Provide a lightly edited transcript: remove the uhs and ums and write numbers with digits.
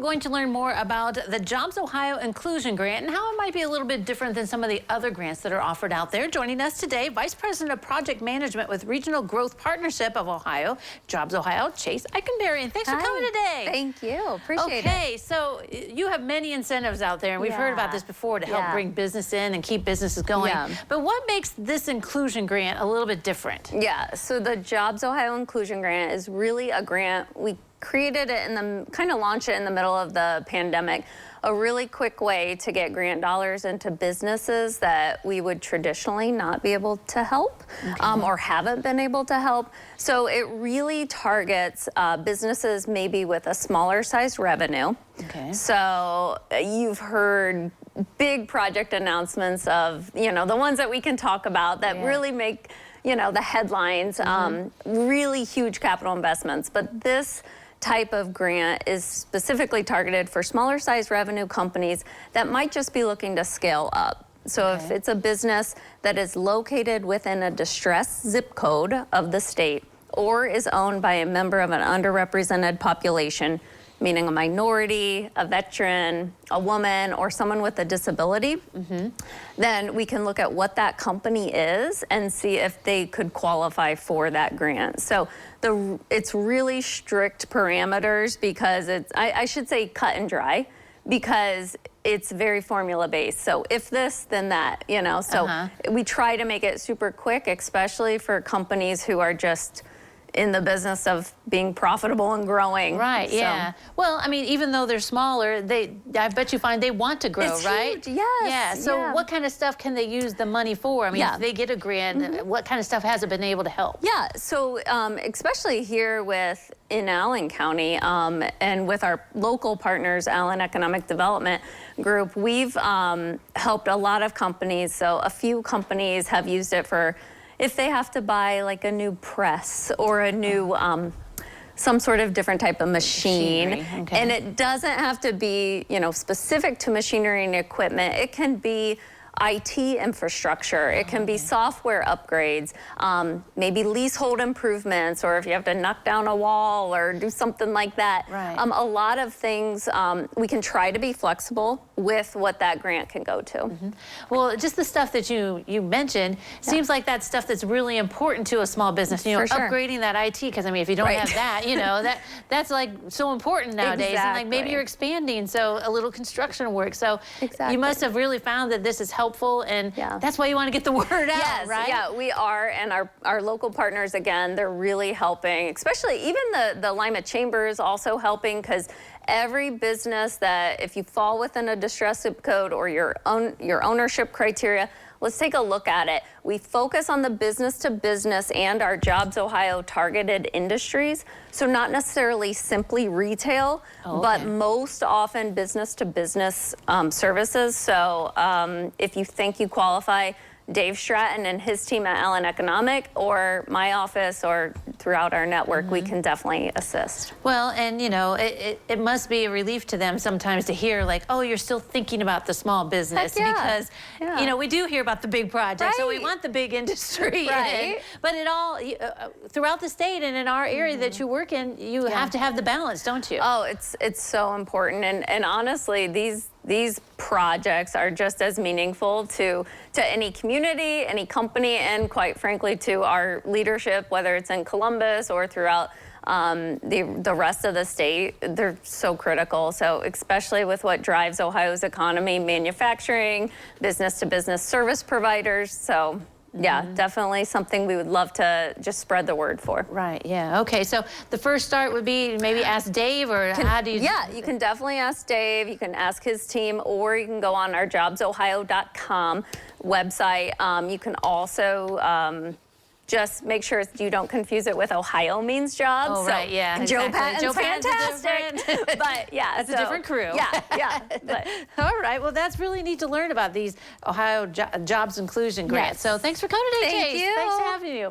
going to learn more about the Jobs Ohio Inclusion Grant and how it might be a little bit different than some of the other grants that are offered out there. Joining us today, Vice President of Project Management with Regional Growth Partnership of Ohio, Jobs Ohio, Chase Eikenbary. And thanks for coming today. Thank you. Appreciate it. Okay, so you have many incentives out there, and we've heard about this before to help bring business in and keep businesses going. But what makes this inclusion grant a little bit different? Yeah, so the Jobs Ohio Inclusion Grant is really a grant. We created it kind of launched it in the middle of the pandemic, a really quick way to get grant dollars into businesses that we would traditionally not be able to help or haven't been able to help. So it really targets businesses maybe with a smaller size revenue. So you've heard big project announcements of, the ones that we can talk about that really make, the headlines, really huge capital investments. But this type of grant is specifically targeted for smaller size revenue companies that might just be looking to scale up. So if it's a business that is located within a distressed zip code of the state or is owned by a member of an underrepresented population, meaning a minority, a veteran, a woman, or someone with a disability, then we can look at what that company is and see if they could qualify for that grant. So it's really strict parameters because I should say cut and dry, because it's very formula based. So if this, then that, So we try to make it super quick, especially for companies who are just in the business of being profitable and growing. Right, yeah. Well, I mean, even though they're smaller, I bet you find they want to grow, it's right? Huge, yes. Yeah, so what kind of stuff can they use the money for? I mean, if they get a grant, what kind of stuff has it been able to help? Yeah, so especially here in Allen County and with our local partners, Allen Economic Development Group, we've helped a lot of companies. So a few companies have used it for if they have to buy like a new press or a new some sort of different type of machine. And it doesn't have to be, specific to machinery and equipment. It can be IT infrastructure. It can be software upgrades, maybe leasehold improvements, or if you have to knock down a wall or do something like that. A lot of things, we can try to be flexible with what that grant can go to. Well, just the stuff that you mentioned seems like that's stuff that's really important to a small business. Upgrading that IT, because I mean, if you don't have that, that's like so important nowadays. And like maybe you're expanding, so a little construction work. So you must have really found that this is helpful, and that's why you want to get the word out, right? Yeah, we are, and our local partners, again, they're really helping, especially even the Lima Chamber is also helping, because every business that, if you fall within a distressed zip code or your ownership criteria, let's take a look at it. We focus on the business to business and our Jobs Ohio targeted industries. So not necessarily simply retail, but most often business to business services. So if you think you qualify, Dave Stratton and his team at Allen Economic, or my office, or throughout our network, we can definitely assist. Well, and it must be a relief to them sometimes to hear like, oh, you're still thinking about the small business, because we do hear about the big projects, so we want the big industry. But it all throughout the state and in our area that you work in, you have to have the balance, don't you? Oh, it's so important, and honestly, these projects are just as meaningful to any community, any company, and quite frankly to our leadership, whether it's in Columbus or throughout the rest of the state. They're so critical. So especially with what drives Ohio's economy, manufacturing, business-to-business service providers. So yeah, definitely something we would love to just spread the word for. Right, yeah. Okay, so the first start would be maybe ask Dave, or how do you... Yeah, you can definitely ask Dave. You can ask his team, or you can go on our jobsohio.com website. You can also just make sure you don't confuse it with Ohio means jobs. Oh, right, yeah. Joe Patton's fantastic. But yeah, that's a different crew. Yeah. But all right, well, that's really neat to learn about these Ohio Jobs Inclusion Grants. So thanks for coming today, Chase. Thank you. Thanks for having you.